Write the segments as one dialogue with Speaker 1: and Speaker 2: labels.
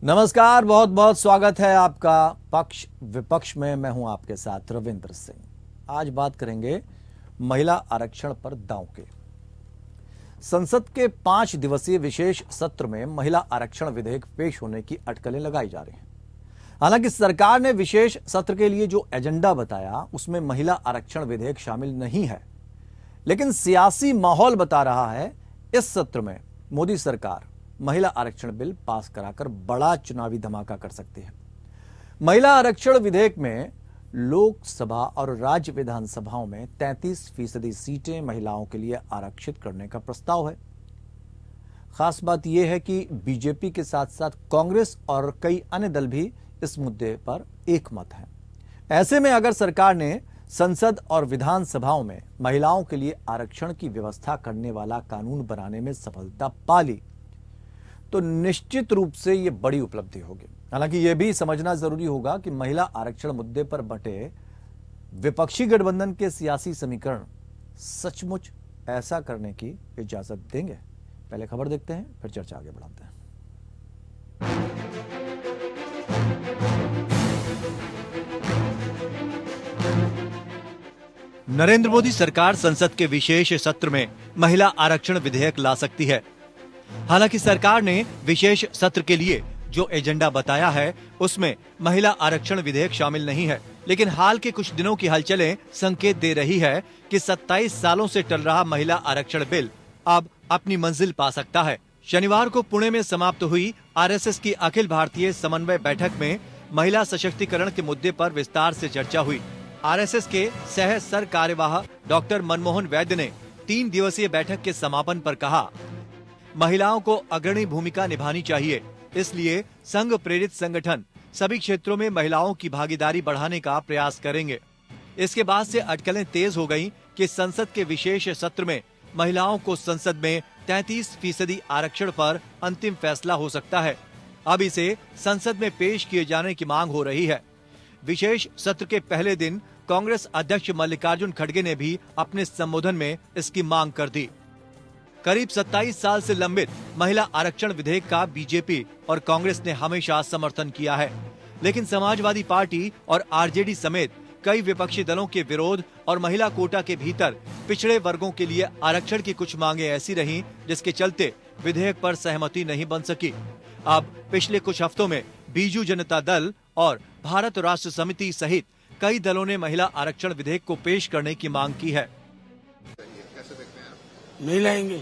Speaker 1: नमस्कार, बहुत बहुत स्वागत है आपका पक्ष विपक्ष में। मैं हूं आपके साथ रविंद्र सिंह। आज बात करेंगे महिला आरक्षण पर दांव के। संसद के 5 दिवसीय विशेष सत्र में महिला आरक्षण विधेयक पेश होने की अटकलें लगाई जा रही हैं। हालांकि सरकार ने विशेष सत्र के लिए जो एजेंडा बताया उसमें महिला आरक्षण विधेयक शामिल नहीं है, लेकिन सियासी माहौल बता रहा है इस सत्र में मोदी सरकार महिला आरक्षण बिल पास कराकर बड़ा चुनावी धमाका कर सकती है। महिला आरक्षण विधेयक में लोकसभा और राज्य विधानसभाओं में 33% सीटें महिलाओं के लिए आरक्षित करने का प्रस्ताव है। खास बात यह है कि बीजेपी के साथ साथ कांग्रेस और कई अन्य दल भी इस मुद्दे पर एकमत हैं। ऐसे में अगर सरकार ने संसद और विधानसभाओं में महिलाओं के लिए आरक्षण की व्यवस्था करने वाला कानून बनाने में सफलता पा ली तो निश्चित रूप से यह बड़ी उपलब्धि होगी। हालांकि यह भी समझना जरूरी होगा कि महिला आरक्षण मुद्दे पर बंटे विपक्षी गठबंधन के सियासी समीकरण सचमुच ऐसा करने की इजाजत देंगे। पहले खबर देखते हैं, फिर चर्चा आगे बढ़ाते हैं।
Speaker 2: नरेंद्र मोदी सरकार संसद के विशेष सत्र में महिला आरक्षण विधेयक ला सकती है। हालांकि सरकार ने विशेष सत्र के लिए जो एजेंडा बताया है उसमें महिला आरक्षण विधेयक शामिल नहीं है, लेकिन हाल के कुछ दिनों की हलचलें संकेत दे रही है कि 27 सालों से टल रहा महिला आरक्षण बिल अब अपनी मंजिल पा सकता है। शनिवार को पुणे में समाप्त हुई आरएसएस की अखिल भारतीय समन्वय बैठक में महिला सशक्तिकरण के मुद्दे पर विस्तार से चर्चा हुई। आरएसएस के सह सर कार्यवाह डॉक्टर मनमोहन वैद्य ने 3 दिवसीय बैठक के समापन पर कहा, महिलाओं को अग्रणी भूमिका निभानी चाहिए, इसलिए संघ प्रेरित संगठन सभी क्षेत्रों में महिलाओं की भागीदारी बढ़ाने का प्रयास करेंगे। इसके बाद से अटकलें तेज हो गईं कि संसद के विशेष सत्र में महिलाओं को संसद में 33% आरक्षण पर अंतिम फैसला हो सकता है। अब इसे संसद में पेश किए जाने की मांग हो रही है। विशेष सत्र के पहले दिन कांग्रेस अध्यक्ष मल्लिकार्जुन खड़गे ने भी अपने संबोधन में इसकी मांग कर दी। करीब 27 साल से लंबित महिला आरक्षण विधेयक का बीजेपी और कांग्रेस ने हमेशा समर्थन किया है, लेकिन समाजवादी पार्टी और आरजेडी समेत कई विपक्षी दलों के विरोध और महिला कोटा के भीतर पिछड़े वर्गों के लिए आरक्षण की कुछ मांगे ऐसी रहीं जिसके चलते विधेयक पर सहमति नहीं बन सकी। अब पिछले कुछ हफ्तों में बीजू जनता दल और भारत राष्ट्र समिति सहित कई दलों ने महिला आरक्षण विधेयक को पेश करने की मांग की है।
Speaker 3: नहीं लाएंगे,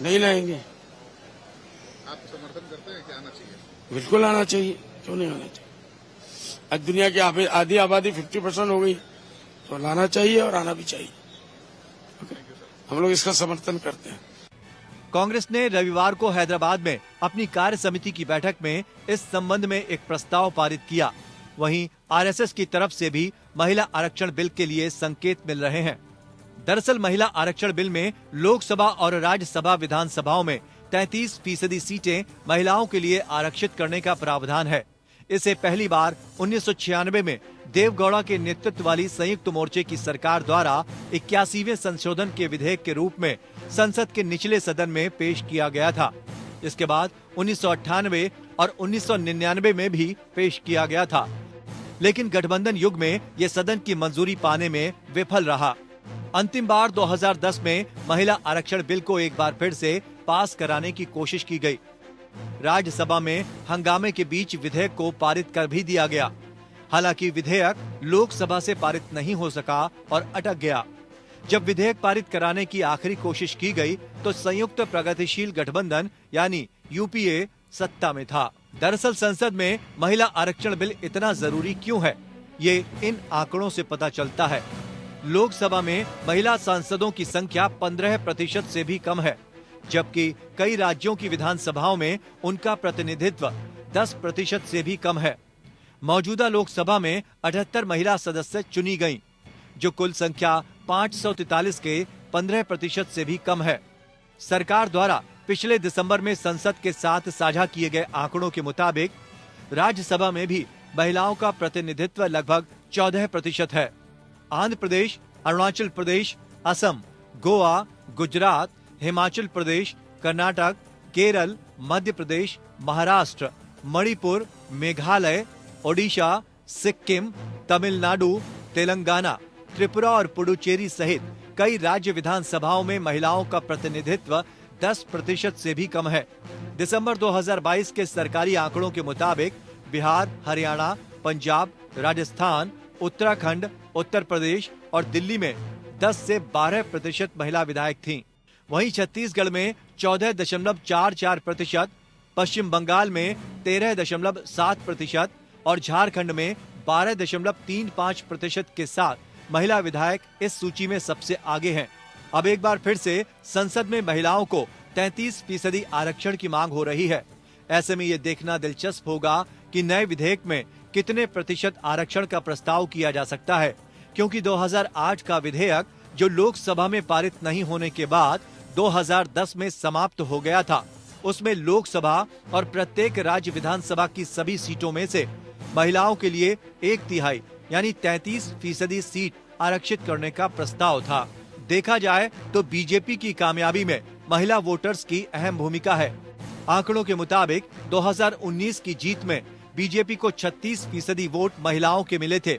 Speaker 3: नहीं लाएंगे।
Speaker 4: आप समर्थन करते हैं कि आना चाहिए?
Speaker 3: बिल्कुल आना चाहिए, क्यों नहीं आना चाहिए। आज दुनिया की आधी आबादी 50% हो गई, तो लाना चाहिए और आना भी चाहिए। हम लोग इसका समर्थन करते हैं।
Speaker 2: कांग्रेस ने रविवार को हैदराबाद में अपनी कार्य समिति की बैठक में इस संबंध में एक प्रस्ताव पारित किया। वहीं आरएसएस की तरफ से भी महिला आरक्षण बिल के लिए संकेत मिल रहे हैं। दरअसल महिला आरक्षण बिल में लोकसभा और राज्यसभा विधानसभाओं में 33% सीटें महिलाओं के लिए आरक्षित करने का प्रावधान है। इसे पहली बार 1996 में देवगौड़ा के नेतृत्व वाली संयुक्त मोर्चे की सरकार द्वारा 81वें संशोधन के विधेयक के रूप में संसद के निचले सदन में पेश किया गया था। इसके बाद 1998 और 1999 में भी पेश किया गया था, लेकिन गठबंधन युग में ये सदन की मंजूरी पाने में विफल रहा। अंतिम बार 2010 में महिला आरक्षण बिल को एक बार फिर से पास कराने की कोशिश की गई। राज्यसभा में हंगामे के बीच विधेयक को पारित कर भी दिया गया। हालांकि विधेयक लोकसभा से पारित नहीं हो सका और अटक गया। जब विधेयक पारित कराने की आखिरी कोशिश की गई तो संयुक्त प्रगतिशील गठबंधन यानी यूपीए सत्ता में था। दरअसल संसद में महिला आरक्षण बिल इतना जरूरी क्यों है, ये इन आंकड़ों से पता चलता है। लोकसभा में महिला सांसदों की संख्या 15% से भी कम है, जबकि कई राज्यों की विधानसभाओं में उनका प्रतिनिधित्व 10% से भी कम है। मौजूदा लोकसभा में 78 महिला सदस्य चुनी गयीं, जो कुल संख्या 543 के 15% से भी कम है। सरकार द्वारा पिछले दिसंबर में संसद के साथ साझा किए गए आंकड़ों के मुताबिक राज्यसभा में भी महिलाओं का प्रतिनिधित्व लगभग 14% है। आंध्र प्रदेश, अरुणाचल प्रदेश, असम, गोवा, गुजरात, हिमाचल प्रदेश, कर्नाटक, केरल, मध्य प्रदेश, महाराष्ट्र, मणिपुर, मेघालय, ओडिशा, सिक्किम, तमिलनाडु, तेलंगाना, त्रिपुरा और पुडुचेरी सहित कई राज्य विधानसभाओं में महिलाओं का प्रतिनिधित्व 10% से भी कम है। दिसंबर 2022 के सरकारी आंकड़ों के मुताबिक बिहार, हरियाणा, पंजाब, राजस्थान, उत्तराखंड, उत्तर प्रदेश और दिल्ली में 10 से 12% महिला विधायक थीं। वहीं छत्तीसगढ़ में 14.44%, पश्चिम बंगाल में 13.7% और झारखंड में 12.35% के साथ महिला विधायक इस सूची में सबसे आगे हैं। अब एक बार फिर से संसद में महिलाओं को 33% आरक्षण की मांग हो रही है। ऐसे में ये देखना दिलचस्प होगा कि नए विधेयक में कितने प्रतिशत आरक्षण का प्रस्ताव किया जा सकता है, क्योंकि 2008 का विधेयक जो लोकसभा में पारित नहीं होने के बाद 2010 में समाप्त हो गया था, उसमें लोकसभा और प्रत्येक राज्य विधानसभा की सभी सीटों में से महिलाओं के लिए 1/3 यानी 33% सीट आरक्षित करने का प्रस्ताव था। देखा जाए तो बीजेपी की कामयाबी में महिला वोटर्स की अहम भूमिका है। आंकड़ों के मुताबिक 2019 की जीत में बीजेपी को 36% वोट महिलाओं के मिले थे,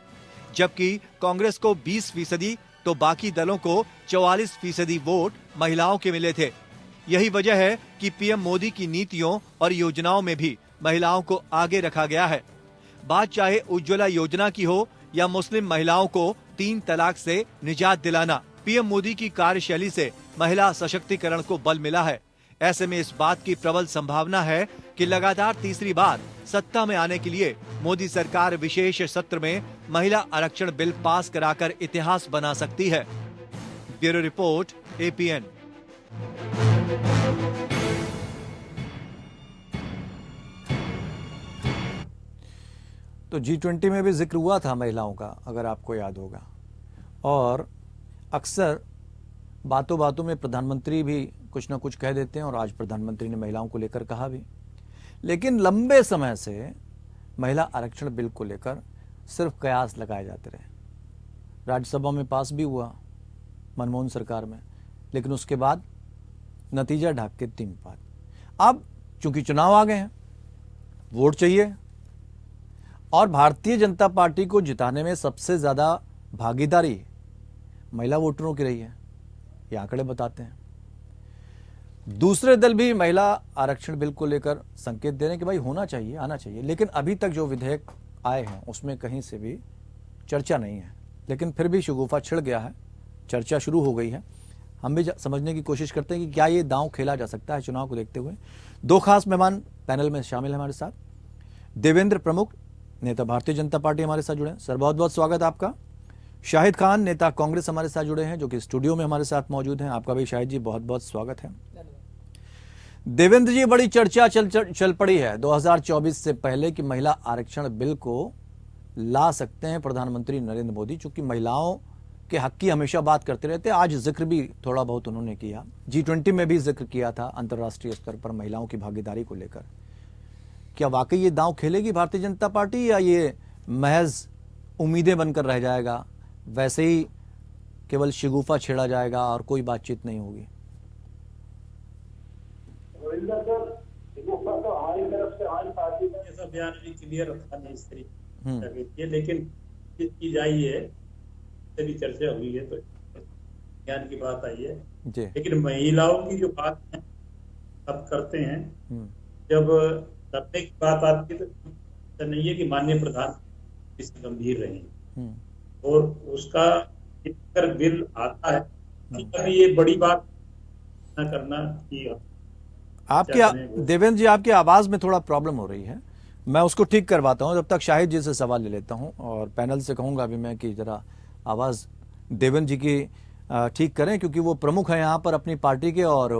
Speaker 2: जबकि कांग्रेस को 20% तो बाकी दलों को 44% वोट महिलाओं के मिले थे। यही वजह है कि पीएम मोदी की नीतियों और योजनाओं में भी महिलाओं को आगे रखा गया है। बात चाहे उज्ज्वला योजना की हो या मुस्लिम महिलाओं को 3 तलाक से निजात दिलाना, पीएम मोदी की कार्यशैली से महिला सशक्तिकरण को बल मिला है। ऐसे में इस बात की प्रबल संभावना है कि लगातार तीसरी बार सत्ता में आने के लिए मोदी सरकार विशेष सत्र में महिला आरक्षण बिल पास कराकर इतिहास बना सकती है। Bureau report, APN.
Speaker 1: तो G20 में भी जिक्र हुआ था महिलाओं का, अगर आपको याद होगा, और अक्सर बातों बातों में प्रधानमंत्री भी कुछ ना कुछ कह देते हैं, और आज प्रधानमंत्री ने महिलाओं को लेकर कहा भी। लेकिन लंबे समय से महिला आरक्षण बिल को लेकर सिर्फ कयास लगाए जाते रहे। राज्यसभा में पास भी हुआ मनमोहन सरकार में, लेकिन उसके बाद नतीजा ढाक के 3 पात। अब चूंकि चुनाव आ गए हैं, वोट चाहिए, और भारतीय जनता पार्टी को जिताने में सबसे ज्यादा भागीदारी महिला वोटरों की रही है, ये आंकड़े बताते हैं। दूसरे दल भी महिला आरक्षण बिल को लेकर संकेत दे रहे हैं कि भाई होना चाहिए, आना चाहिए, लेकिन अभी तक जो विधेयक आए हैं उसमें कहीं से भी चर्चा नहीं है। लेकिन फिर भी शगुफा छिड़ गया है, चर्चा शुरू हो गई है। हम भी समझने की कोशिश करते हैं कि क्या ये दांव खेला जा सकता है चुनाव को देखते हुए। 2 खास मेहमान पैनल में शामिल हैं हमारे साथ। देवेंद्र प्रमुख, नेता भारतीय जनता पार्टी, हमारे साथ जुड़े हैं। सर, बहुत बहुत स्वागत आपका। शाहिद खान, नेता कांग्रेस, हमारे साथ जुड़े हैं, जो कि स्टूडियो में हमारे साथ मौजूद हैं। आपका भी शाहिद जी बहुत बहुत स्वागत है। देवेंद्र जी, बड़ी चर्चा चल पड़ी है 2024 से पहले कि महिला आरक्षण बिल को ला सकते हैं प्रधानमंत्री नरेंद्र मोदी, चूंकि महिलाओं के हक की हमेशा बात करते रहते हैं। आज जिक्र भी थोड़ा बहुत उन्होंने किया, G20 में भी जिक्र किया था अंतर्राष्ट्रीय स्तर पर महिलाओं की भागीदारी को लेकर। क्या वाकई ये दांव खेलेगी भारतीय जनता पार्टी, या ये महज उम्मीदें बनकर रह जाएगा, वैसे ही केवल शगुफा छेड़ा जाएगा और कोई बातचीत नहीं होगी?
Speaker 5: तो हमारी तरफ से हमारी पार्टी का ऐसा बयान भी क्लियर था नहीं इस तरीके के, लेकिन की जाई है, भी चर्चा हुई है, तो ज्ञान की बात आई है
Speaker 1: जी।
Speaker 5: लेकिन महिलाओं की जो बात है अब करते हैं, जब करने की बात आती है तो नहीं है कि माननीय प्रधानमंत्री इससे गंभीर रहे, और उसका अगर बिल आता है तो ये बड़ी बात न करना कि
Speaker 1: आपके देवेंद्र जी, आपकी आवाज में थोड़ा प्रॉब्लम हो रही है, मैं उसको ठीक करवाता हूं। जब तक शाहिद जी से सवाल ले लेता हूं, और पैनल से कहूंगा भी मैं कि जरा आवाज देवेंद्र जी की ठीक करें, क्योंकि वो प्रमुख है यहाँ पर अपनी पार्टी के, और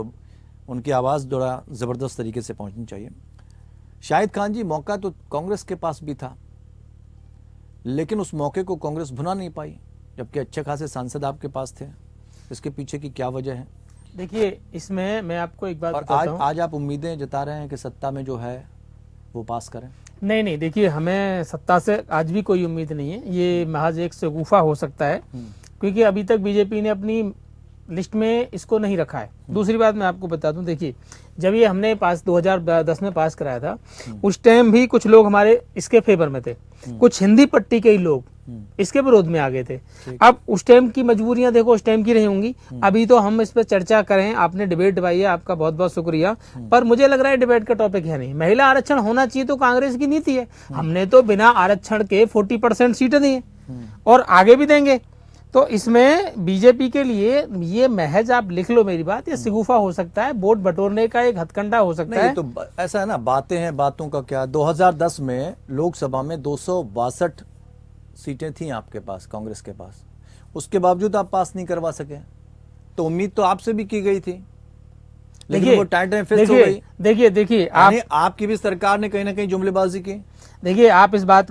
Speaker 1: उनकी आवाज थोड़ा जबरदस्त तरीके से पहुंचनी चाहिए। शाहिद खान जी, मौका तो कांग्रेस के पास भी था, लेकिन उस मौके को कांग्रेस भुना नहीं पाई, जबकि अच्छे खासे सांसद आपके पास थे। इसके पीछे की क्या वजह है?
Speaker 6: देखिए, इसमें मैं आपको एक बात
Speaker 1: और
Speaker 6: बताता हूं।
Speaker 1: आज आप उम्मीदें जता रहे हैं कि सत्ता में जो है वो पास करें?
Speaker 6: नहीं, देखिए, हमें सत्ता से आज भी कोई उम्मीद नहीं है। ये महज एक शगुफा हो सकता है, क्योंकि अभी तक बीजेपी ने अपनी लिस्ट में इसको नहीं रखा है। दूसरी बात मैं आपको बता दूं, देखिए जब ये हमने पास 2010 में पास कराया था, उस टाइम भी कुछ लोग हमारे इसके फेवर में थे, कुछ हिंदी पट्टी के ही लोग इसके विरोध में आ गए थे। अब उस टाइम की मजबूरियां देखो उस टाइम की रही होंगी। अभी तो हम इस पर चर्चा करें, आपने डिबेट दबाई है, आपका बहुत बहुत शुक्रिया, पर मुझे लग रहा है डिबेट का टॉपिक है नहीं। महिला आरक्षण होना चाहिए तो कांग्रेस की नीति है। हमने तो बिना आरक्षण के 40% सीटें दी हैं और आगे भी देंगे। तो इसमें बीजेपी के लिए ये महज, आप लिख लो मेरी बात, ये सिगुफा हो सकता है, वोट बटोरने का एक हथकंडा हो सकता है।
Speaker 1: तो ऐसा है ना, बातें हैं, बातों का क्या। 2010 में लोकसभा में 262 सीटें थी आपके पास, कांग्रेस के पास, उसके बावजूद आप पास नहीं करवा सके। तो उम्मीद तो आपसे भी की गई थी, लेकिन वो टाइट एंड फिक्स हो गई।
Speaker 6: देखिए
Speaker 1: आपकी भी सरकार ने कहीं ना कहीं जुमलेबाजी की।
Speaker 6: देखिए आप इस बात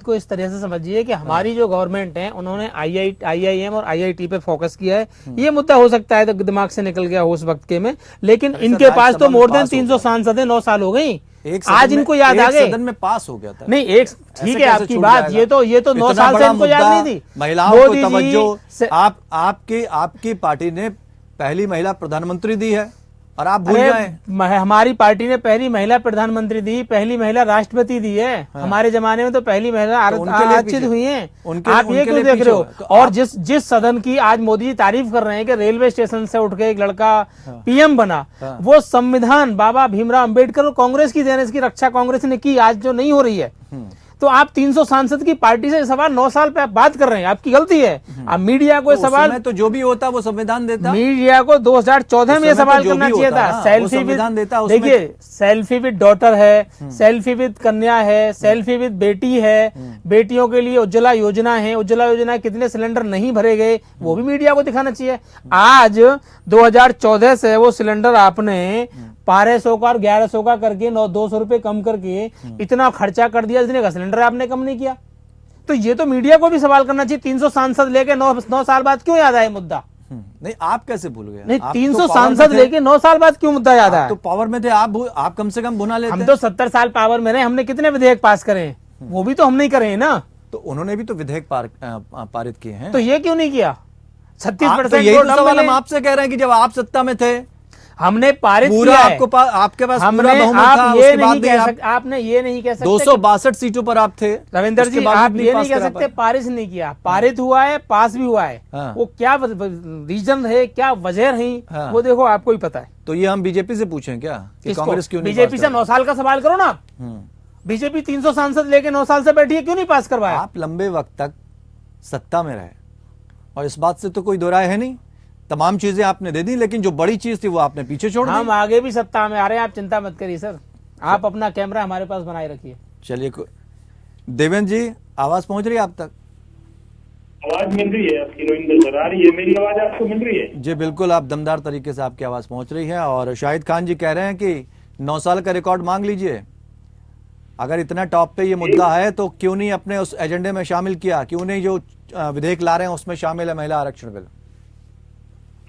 Speaker 6: को इस तरह से समझिए कि हमारी जो गवर्नमेंट है उन्होंने IIM और IIT पे फोकस किया है। ये मुद्दा हो सकता है तो दिमाग से निकल गया हो उस वक्त के में, लेकिन इनके पास तो मोर देन 300 सांसद है, 9 साल हो गई, आज इनको याद आ गए।
Speaker 1: सदन में पास हो गया था।
Speaker 6: नहीं, एक ठीक है आपकी बात, ये तो 9 साल से इनको याद नहीं थी।
Speaker 1: महिलाओं को तवज्जो, आपकी पार्टी ने पहली महिला प्रधानमंत्री दी है और आप भूल गए।
Speaker 6: हमारी पार्टी ने पहली महिला प्रधानमंत्री दी, पहली महिला राष्ट्रपति दी है। हमारे जमाने में तो पहली महिला आरक्षित हुई है। आप ये क्यों देख रहे हो? और जिस सदन की आज मोदी जी तारीफ कर रहे हैं कि रेलवे स्टेशन से उठ के एक लड़का PM बना, वो संविधान बाबा भीमराव अंबेडकर और कांग्रेस की देन, इसकी रक्षा कांग्रेस ने की, आज जो नहीं हो रही है। तो आप 300 सांसद की पार्टी से सवाल 9 साल पे आप बात कर रहे हैं, आपकी गलती है। अब मीडिया को सवाल,
Speaker 1: तो जो भी होता वो संविधान देता।
Speaker 6: मीडिया को 2014 में सवाल करना चाहिए था। सेल्फी विद, देखिए सेल्फी विद डॉटर है, सेल्फी विद कन्या है, सेल्फी विद बेटी है, बेटियों के लिए उज्ज्वला योजना है, उज्ज्वला योजना कितने सिलेंडर नहीं भरे गए वो भी मीडिया को दिखाना चाहिए। आज 2014 से वो सिलेंडर आपने 1200 का और 1100 का करके 200 रुपए कम करके इतना खर्चा कर दिया, इतने का सिलेंडर आपने कम नहीं किया। तो ये तो मीडिया को भी सवाल करना चाहिए। 300 सांसद लेके 9 साल बाद क्यों याद आए मुद्दा?
Speaker 1: नहीं, आप कैसे भूल गए?
Speaker 6: नहीं, 300 सांसद लेके 9 साल बाद क्यों मुद्दा याद आया?
Speaker 1: तो पावर में थे आप कम से कम भुना लेते।
Speaker 6: हम तो 70 साल पावर में रहे, हमने कितने विधेयक पास करे हैं? वो भी तो हम नहीं करे हैं ना।
Speaker 1: तो उन्होंने भी तो विधेयक पारित किए हैं,
Speaker 6: तो ये क्यों नहीं किया? 36%
Speaker 1: यही तो सवाल हम आपसे कह रहे हैं कि जब आप सत्ता में थे
Speaker 6: हमने पारित
Speaker 1: पूरा
Speaker 6: किया है।
Speaker 1: आपके पास
Speaker 6: हमने,
Speaker 1: पूरा बहुमत था,
Speaker 6: आप ये
Speaker 1: उसके
Speaker 6: नहीं
Speaker 1: बाद
Speaker 6: कह सकते, आपने ये नहीं कह सकते
Speaker 1: 262 सीटों पर आप थे
Speaker 6: रविंदर जी, आप ये नहीं कह सकते पारित नहीं किया। पारित हुआ है, पास भी हुआ है।
Speaker 1: हाँ।
Speaker 6: वो क्या रीजन है, क्या वजह रही,
Speaker 1: हाँ।
Speaker 6: वो देखो आपको ही पता है।
Speaker 1: तो ये हम बीजेपी से पूछें क्या कि कांग्रेस क्यों नहीं?
Speaker 6: बीजेपी से 9 साल का सवाल करो ना आप। बीजेपी 300 सांसद लेके 9 साल से बैठी है, क्यों नहीं पास करवाया?
Speaker 1: आप लंबे वक्त तक सत्ता में रहे और इस बात से तो कोई दो राय है नहीं, तमाम चीजें आपने दे दी, लेकिन जो बड़ी चीज थी वो आपने पीछे छोड़ दी।
Speaker 6: हम आगे भी सत्ता में आ रहे हैं, आप चिंता मत करिए सर, आप अपना कैमरा हमारे पास बनाए रखिए।
Speaker 1: चलिए, देवेंद्र जी आवाज पहुंच रही है आप तक?
Speaker 5: आवाज मिल रही है आपकी रविंदर सर? आ रही है मेरी आवाज आपको? मिल रही है
Speaker 1: जी बिल्कुल, आप दमदार तरीके से आपकी आवाज पहुंच रही है। और शाहिद खान जी कह रहे हैं कि 9 साल का रिकॉर्ड मांग लीजिए। अगर इतना टॉप पे ये मुद्दा है तो क्यों नहीं अपने उस एजेंडे में शामिल किया? क्यों नहीं जो विधेयक ला रहे हैं उसमें शामिल है महिला आरक्षण बिल?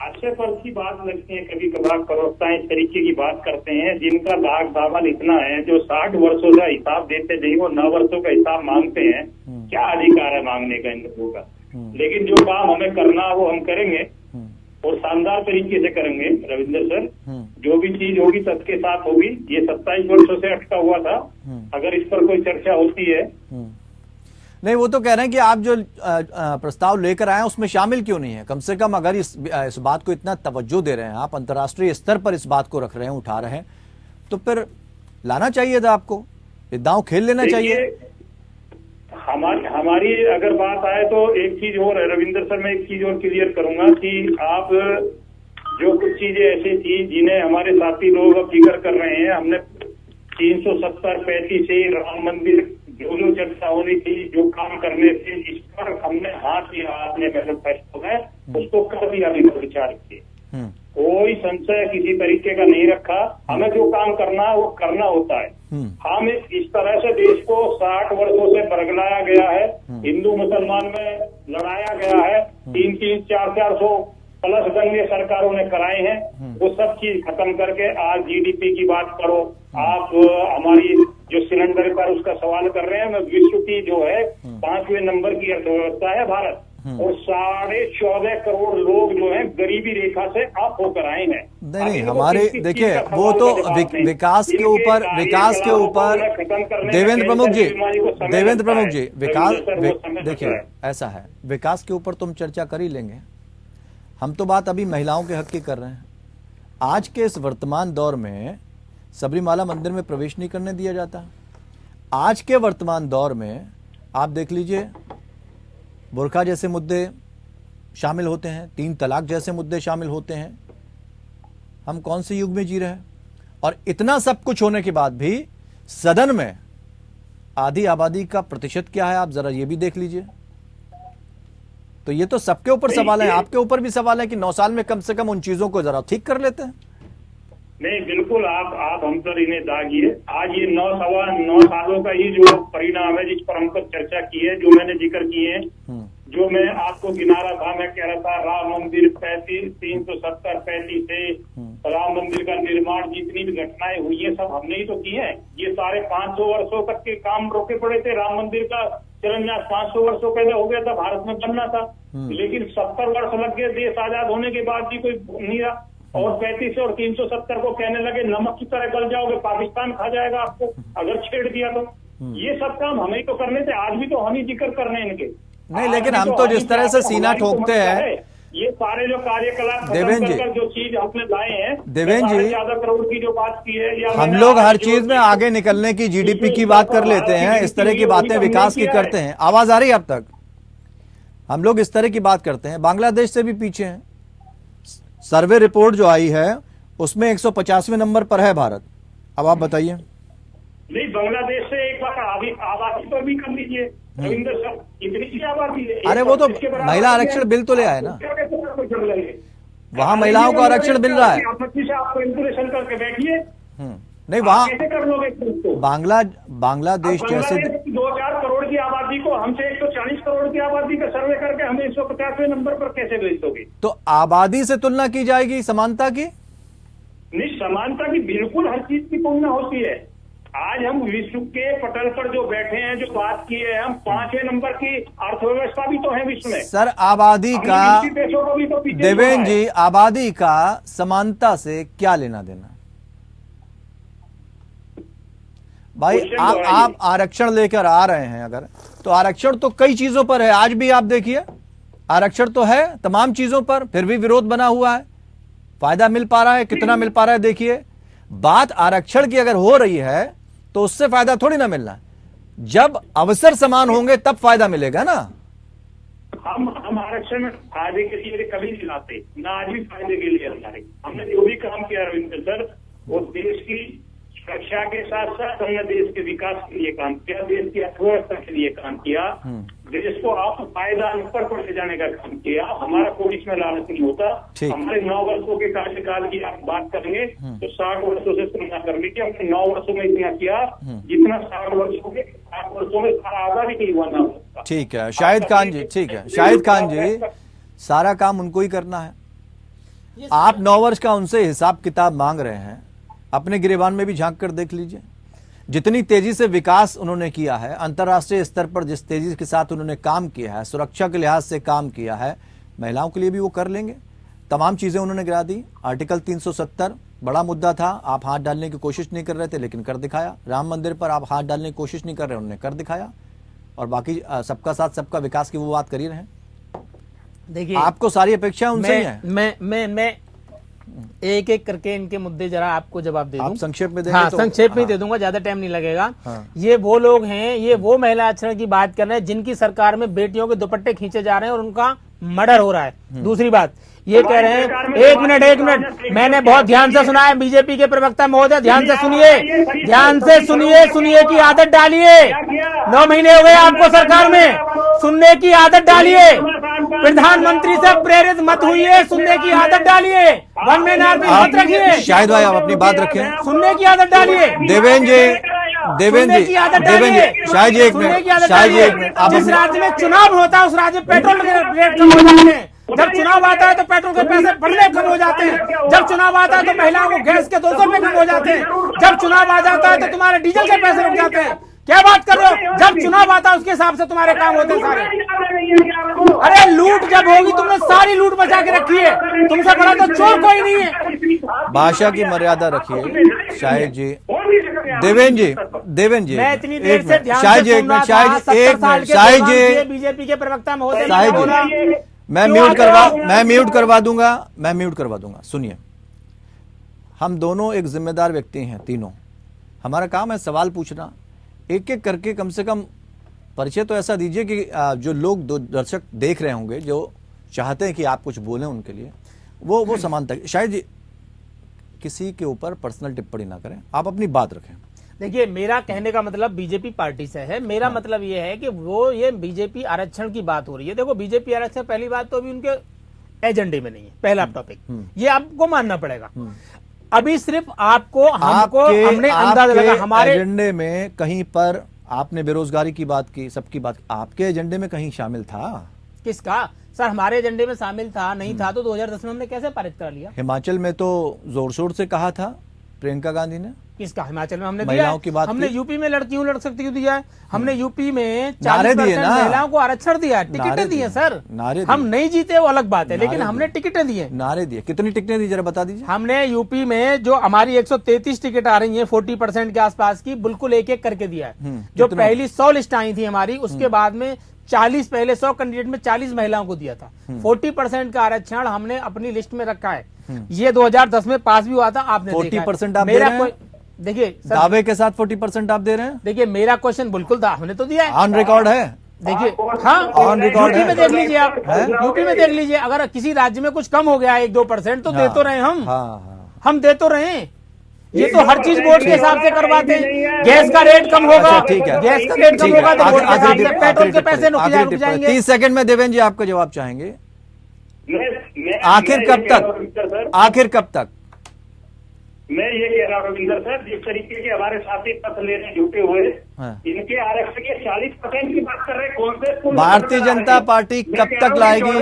Speaker 5: अच्छे पर की बात लगती है, कभी कभार प्रवक्ता इस तरीके की बात करते हैं जिनका दाग दामन इतना है, जो 60 वर्षों का हिसाब देते नहीं वो 9 वर्षों का हिसाब मांगते हैं। क्या अधिकार है मांगने का इन लोगों का? लेकिन जो काम हमें करना है वो हम करेंगे और शानदार तरीके से करेंगे रविंदर सर। जो भी चीज होगी सबके साथ होगी। ये 27 वर्षों से अटका हुआ था, अगर इस पर कोई चर्चा होती है।
Speaker 1: नहीं, वो तो कह रहे हैं कि आप जो प्रस्ताव लेकर आए उसमें शामिल क्यों नहीं है? कम से कम अगर इस बात को इतना तवज्जो दे रहे हैं आप, अंतर्राष्ट्रीय स्तर पर इस बात को रख रहे हैं, उठा रहे हैं, तो फिर लाना चाहिए था आपको, ये दांव खेल लेना चाहिए।
Speaker 5: हमारी अगर बात आए तो एक चीज और है रविंदर सर, मैं एक चीज और क्लियर करूंगा कि आप जो कुछ चीजें ऐसी थी जिन्हें हमारे साथी लोग अब जिक्र कर रहे हैं, हमने 370-35 से राम मंदिर जो चर्चा होनी थी, जो काम करने थे, इस पर हमने हाथ दिया अपने मैनिफेस्टो में, उसको कर दिया बिना विचार किए। कोई संशय किसी तरीके का नहीं रखा। हमें जो काम करना है वो करना होता है। हम इस तरह से देश को 60 वर्षों से बरगलाया गया है, हिंदू मुसलमान में लड़ाया गया है, 300, 400 प्लस दंगे सरकारों ने कराए हैं। वो सब चीज खत्म करके आज GDP की बात करो आप, हमारी जो सिलेंडर पर उसका सवाल कर रहे हैं, विश्व की जो है 5वें नंबर की अर्थव्यवस्था है भारत। और 14.5 करोड़ लोग जो हैं गरीबी रेखा से अप होकर आए हैं।
Speaker 1: नहीं, हमारे देखिए वो तो विकास के ऊपर देवेंद्र प्रमुख जी विकास देखिए ऐसा है, विकास के ऊपर तुम चर्चा कर ही लेंगे। हम तो बात अभी महिलाओं के हक की कर रहे हैं। आज के इस वर्तमान दौर में सबरीमाला मंदिर में प्रवेश नहीं करने दिया जाता। आज के वर्तमान दौर में आप देख लीजिए, बुर्का जैसे मुद्दे शामिल होते हैं, 3 तलाक जैसे मुद्दे शामिल होते हैं। हम कौन से युग में जी रहे हैं? और इतना सब कुछ होने के बाद भी सदन में आधी आबादी का प्रतिशत क्या है, आप जरा ये भी देख लीजिए। तो ये तो सबके ऊपर सवाल है, आपके ऊपर भी सवाल है कि 9 साल में कम से कम उन चीजों को जरा ठीक कर लेते हैं।
Speaker 5: नहीं, बिल्कुल आप हम पर इन्हें दागिए। आज ये 9 सालों का ही जो परिणाम है जिस पर हम पर चर्चा की है, जो मैंने जिक्र किए हैं, जो मैं आपको गिना रहा था, मैं कह रहा था राम मंदिर 370-35 से राम मंदिर का निर्माण, जितनी भी घटनाएं हुई है सब हमने ही तो की है। ये सारे 500 वर्षों तक के काम रोके पड़े थे। राम मंदिर का शिलान्यास 500 वर्षों पहले हो गया था, भारत में बनना था, लेकिन 70 वर्ष लग गए देश आजाद होने के बाद भी कोई नहीं रहा। और 35 और 370 को कहने लगे नमक की तरह गल जाओगे, पाकिस्तान खा जाएगा आपको अगर छेड़ दिया तो। ये सब काम हमें तो करने थे, आज भी तो हम ही जिक्र करने इनके।
Speaker 1: नहीं, लेकिन हम तो जिस तरह से सीना ठोकते हैं,
Speaker 5: ये सारे जो कार्यकलाप
Speaker 1: देवेंद्र जी,
Speaker 5: जो चीज हमने लाए हैं,
Speaker 1: देवेंद्र जी,
Speaker 5: 14 करोड़ की जो बात की है, या
Speaker 1: हम लोग हर चीज में आगे निकलने की, जीडीपी की बात कर लेते हैं, इस तरह की बातें विकास की करते हैं। आवाज आ रही है अब तक? हम लोग इस तरह की बात करते हैं। बांग्लादेश से भी पीछे हैं। सर्वे रिपोर्ट जो आई है उसमें 150वें नंबर पर है भारत। अब आप बताइए।
Speaker 5: नहीं, बांग्लादेश से एक बार आबादी पर भी कर लीजिए रविंद्र सर, इतनी सी आबादी है।
Speaker 1: अरे वो तो महिला आरक्षण बिल तो ले आए ना, वहां महिलाओं को आरक्षण मिल रहा है।
Speaker 5: आपत्ति से आप कैलकुलेशन करके बैठिए।
Speaker 1: नहीं, वहां
Speaker 5: कैसे कर लोगे?
Speaker 1: बांग्लादेश जैसे
Speaker 5: 2-4 करोड़ की आबादी को हमसे 140 करोड़ की आबादी का सर्वे करके हमें 150वें नंबर पर कैसे भेज दोगे?
Speaker 1: तो आबादी से तुलना की जाएगी समानता की?
Speaker 5: नहीं, समानता की बिल्कुल हर चीज की तुलना होती है। आज हम विश्व के पटल पर जो बैठे हैं, जो बात की है, हम 5वें नंबर की अर्थव्यवस्था भी तो है विश्व में।
Speaker 1: सर, आबादी का,
Speaker 5: देशों को भी तो पीछे
Speaker 1: देवेंद्र जी, आबादी का समानता से क्या लेना देना? भाई आप आरक्षण लेकर आ रहे हैं, अगर तो आरक्षण तो कई चीजों पर है। आज भी आप देखिए आरक्षण तो है तमाम चीजों पर, फिर भी विरोध बना हुआ है। फायदा मिल पा रहा है, कितना मिल पा रहा है? देखिए, बात आरक्षण की अगर हो रही है तो उससे फायदा थोड़ी ना मिलना है। जब अवसर समान होंगे तब फायदा मिलेगा ना।
Speaker 5: हम आरक्षण में फायदे के लिए कभी नहीं लाते, ना आज भी फायदे के लिए हमारे। हमने जो भी काम किया रविंद्र सर, वो देश की सुरक्षा के साथ साथ हमने देश के विकास के लिए काम किया, देश की अर्थव्यवस्था के लिए काम किया, देश को आप फायदा ऊपर पर ले जाने का काम किया। हमारा कोई इसमें लालच नहीं होता। हमारे 9 वर्षों के कार्यकाल की आप बात करेंगे तो 60 वर्षों से तुलना कर लीजिए। हमने 9 वर्षों में इतना किया जितना 60 वर्षों में सारा आजादी नहीं हुआ ना।
Speaker 1: ठीक है शाहिद खान जी, ठीक है शाहिद खान जी, सारा काम उनको ही करना है। आप 9 वर्ष का उनसे हिसाब किताब मांग रहे हैं। अपने गिरेबान में भी झांक कर देख लीजिए, जितनी तेजी से विकास उन्होंने किया है, अंतर्राष्ट्रीय स्तर पर जिस तेजी के साथ उन्होंने काम किया है, सुरक्षा के लिहाज से काम किया है, महिलाओं के लिए भी वो कर लेंगे। तमाम चीजें उन्होंने गिरा दी। आर्टिकल 370 बड़ा मुद्दा था, आप हाथ डालने की कोशिश नहीं कर रहे थे, लेकिन कर दिखाया। राम मंदिर पर आप हाथ डालने की कोशिश नहीं कर रहे, उन्होंने कर दिखाया। और बाकी सबका साथ सबका विकास की वो बात कर ही रहे हैं।
Speaker 6: देखिए,
Speaker 1: आपको सारी अपेक्षा उनसे ही है।
Speaker 6: मैं एक एक करके इनके मुद्दे जरा आपको जवाब दे दूं।
Speaker 1: आप संक्षेप में देंगे?
Speaker 6: हाँ,
Speaker 1: तो
Speaker 6: संक्षेप में दे दूंगा, ज्यादा टाइम नहीं लगेगा।
Speaker 1: हाँ।
Speaker 6: ये वो लोग हैं, ये वो महिला आरक्षण की बात कर रहे हैं जिनकी सरकार में बेटियों के दुपट्टे खींचे जा रहे हैं और उनका मर्डर हो रहा है। दूसरी बात ये कह रहे हैं, एक मिनट, मैंने बहुत ध्यान से सुना है। बीजेपी के प्रवक्ता महोदय, ध्यान से सुनिए की आदत डालिए। 9 महीने हो गए आपको सरकार में, सुनने की आदत डालिए। प्रधानमंत्री से प्रेरित मत हुई, सुनने की आदत डालिए। वन मैन आर्मी मत रखिए।
Speaker 1: शाहिद भाई, आप अपनी बात रखें।
Speaker 6: सुनने की आदत डालिए।
Speaker 1: देवेंद्र जी, शाहिद जी एक मिनट।
Speaker 6: जिस राज्य में चुनाव होता है उस राज्य में पेट्रोल के रेट कम हो जाते हैं। जब चुनाव आता है तो पेट्रोल के पैसे बढ़ने कम हो जाते हैं। जब चुनाव आता है तो महिलाओं को गैस के 200 रुपए कम हो जाते हैं। जब चुनाव आ जाता है तो तुम्हारे डीजल के पैसे रुक जाते हैं। क्या बात कर रहे हो? जब चुनाव आता है उसके हिसाब से तुम्हारे काम होते हैं सारे। अरे लूट जब होगी, तुमने सारी लूट बचा के रखी है, तुमसे बड़ा तो चोर कोई नहीं है।
Speaker 1: भाषा की मर्यादा रखिए शाहिद जी। देवेंद्र जी
Speaker 6: मैं इतनी देर से ध्यान
Speaker 1: शाहिद
Speaker 6: से
Speaker 1: जी,
Speaker 6: सुन रहा था,
Speaker 1: शाहिद
Speaker 6: 70 साल के
Speaker 1: शाहिद
Speaker 6: दौरान
Speaker 1: जी,
Speaker 6: ये बीजेपी के प्रवक्ता महोदय ने
Speaker 1: शाहिद
Speaker 6: बोला,
Speaker 1: जी, मैं
Speaker 6: क्यों
Speaker 1: म्यूट करवा दूंगा। सुनिए, हम दोनों एक जिम्मेदार व्यक्ति हैं तीनों, हमारा काम है सवाल पूछना, एक एक करके कम से कम परिचय तो ऐसा दीजिए कि जो लोग दर्शक देख रहे होंगे, जो चाहते हैं कि आप कुछ बोलें उनके लिए, वो समानता। शायद जी किसी के ऊपर पर्सनल टिप्पणी ना करें, आप अपनी बात रखें।
Speaker 6: देखिए, मेरा कहने का मतलब बीजेपी पार्टी से है। मेरा मतलब ये है कि ये बीजेपी आरक्षण की बात हो रही है। देखो, बीजेपी आरक्षण पहली बात तो अभी उनके एजेंडे में नहीं है, पहला टॉपिक ये आपको मानना पड़ेगा। अभी सिर्फ हमने अंदाजा लगा, हमारे
Speaker 1: एजेंडे में कहीं पर आपने बेरोजगारी की बात की, सबकी बात, आपके एजेंडे में कहीं शामिल था?
Speaker 6: किसका सर? हमारे एजेंडे में शामिल था नहीं था तो 2010 में हमने कैसे पारित करा लिया?
Speaker 1: हिमाचल में तो जोर शोर से कहा था प्रियंका गांधी ने।
Speaker 6: किसका? हिमाचल में हमने दिया
Speaker 1: महिलाओं
Speaker 6: है।
Speaker 1: की बात
Speaker 6: हमने
Speaker 1: की।
Speaker 6: यूपी में लड़कियों लड़ सकती हूँ दिया है। हमने यूपी में
Speaker 1: नारे
Speaker 6: 40%
Speaker 1: दिए ना।
Speaker 6: महिलाओं को आरक्षण दिया है,
Speaker 1: नारे
Speaker 6: टिकटें दी
Speaker 1: दिए।
Speaker 6: है सर।
Speaker 1: नारे
Speaker 6: हम
Speaker 1: दिए।
Speaker 6: नहीं जीते वो अलग बात है, लेकिन
Speaker 1: नारे
Speaker 6: हमने
Speaker 1: दिए।
Speaker 6: टिकटें दी है।
Speaker 1: नारे दिए। कितनी टिकटें दी जरा बता दीजिए।
Speaker 6: हमने यूपी में जो हमारी 133 टिकट आ रही है 40% के आसपास की, बिल्कुल एक एक करके दिया है। जो
Speaker 1: कितना?
Speaker 6: पहली 100 लिस्ट आई थी हमारी, उसके बाद में 40 पहले 100 कैंडिडेट में 40 महिलाओं को दिया था। 40% का आरक्षण हमने अपनी लिस्ट में रखा है। ये 2010 में पास भी हुआ था, आपने देखा है।
Speaker 1: 40% आप दे
Speaker 6: मेरा
Speaker 1: रहे हैं?
Speaker 6: कोई देखिए सर,
Speaker 1: दावे के साथ 40% आप दे रहे हैं?
Speaker 6: देखिए मेरा क्वेश्चन बिल्कुल था, हमने तो दिया है।
Speaker 1: ऑन रिकॉर्ड है।
Speaker 6: देखिए, हाँ,
Speaker 1: ऑन रिकॉर्ड
Speaker 6: यूपी में
Speaker 1: है।
Speaker 6: देख लीजिए आप,
Speaker 1: है?
Speaker 6: यूपी में देख लीजिए, अगर किसी राज्य में कुछ कम हो गया 1-2% तो दे तो रहे हम।
Speaker 1: हाँ।
Speaker 6: हम दे तो रहे हैं। ये तो हर चीज वोट के हिसाब से करवाते हैं। गैस का रेट कम होगा,
Speaker 1: अच्छा, ठीक है।
Speaker 6: गैस का रेट कम
Speaker 1: ठीक है।
Speaker 6: होगा तो वोट के हिसाब से
Speaker 1: आखिरी
Speaker 6: पेट्रोल के
Speaker 1: टिप्पणी,
Speaker 6: पैसे
Speaker 1: आखिरी टिप्पणी।
Speaker 6: जाएंगे।
Speaker 1: 30 सेकंड में देवेंद्र जी आपका जवाब चाहेंगे। आखिर कब तक? आखिर कब तक?
Speaker 7: मैं ये कह रहा हूँ रविंदर सर, जिस तरीके के हमारे साथी पत्र ले रहे झूठे हुए,
Speaker 1: हाँ।
Speaker 7: इनके आरक्षण के 40% की बात कर रहे हैं। कौन से
Speaker 1: भारतीय जनता पार्टी कब तक लाएगी?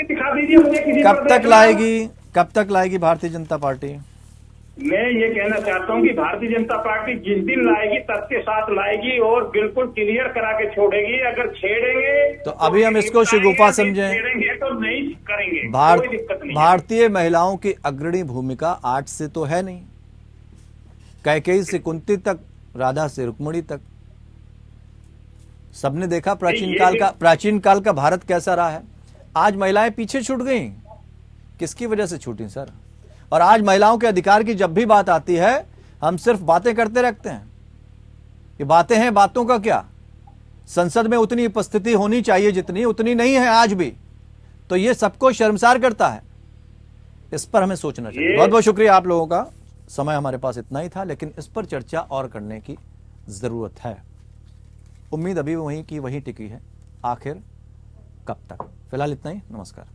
Speaker 7: दिखा दीजिए मुझे किसी
Speaker 1: कब
Speaker 7: प्रदेश
Speaker 1: तक लाएगी? कब तक लाएगी भारतीय जनता पार्टी?
Speaker 7: मैं ये कहना चाहता हूँ कि भारतीय जनता पार्टी जिस दिन लाएगी तब के साथ लाएगी और बिल्कुल क्लियर करा के छोड़ेगी। अगर छेड़ेंगे
Speaker 1: तो अभी हम इसको शिगुफा समझें।
Speaker 7: छेड़ेंगे तो नहीं करेंगे, कोई दिक्कत नहीं है।
Speaker 1: भारतीय महिलाओं की अग्रणी भूमिका 8 से तो है नहीं, कैकेयी से कुंती तक, राधा से रुक्मिणी तक। सबने देखा प्राचीन काल का भारत कैसा रहा है। आज महिलाएं पीछे छूट गई, किसकी वजह से छूटी सर? और आज महिलाओं के अधिकार की जब भी बात आती है, हम सिर्फ बातें करते रहते हैं। ये बातें हैं, बातों का क्या? संसद में उतनी उपस्थिति होनी चाहिए जितनी, उतनी नहीं है आज भी। तो ये सबको शर्मसार करता है। इस पर हमें सोचना चाहिए। बहुत बहुत शुक्रिया आप लोगों का। समय हमारे पास इतना ही था, लेकिन इस पर चर्चा और करने की जरूरत है। उम्मीद अभी वहीं की वहीं टिकी है। आखिर कब तक? फिलहाल इतना ही। नमस्कार।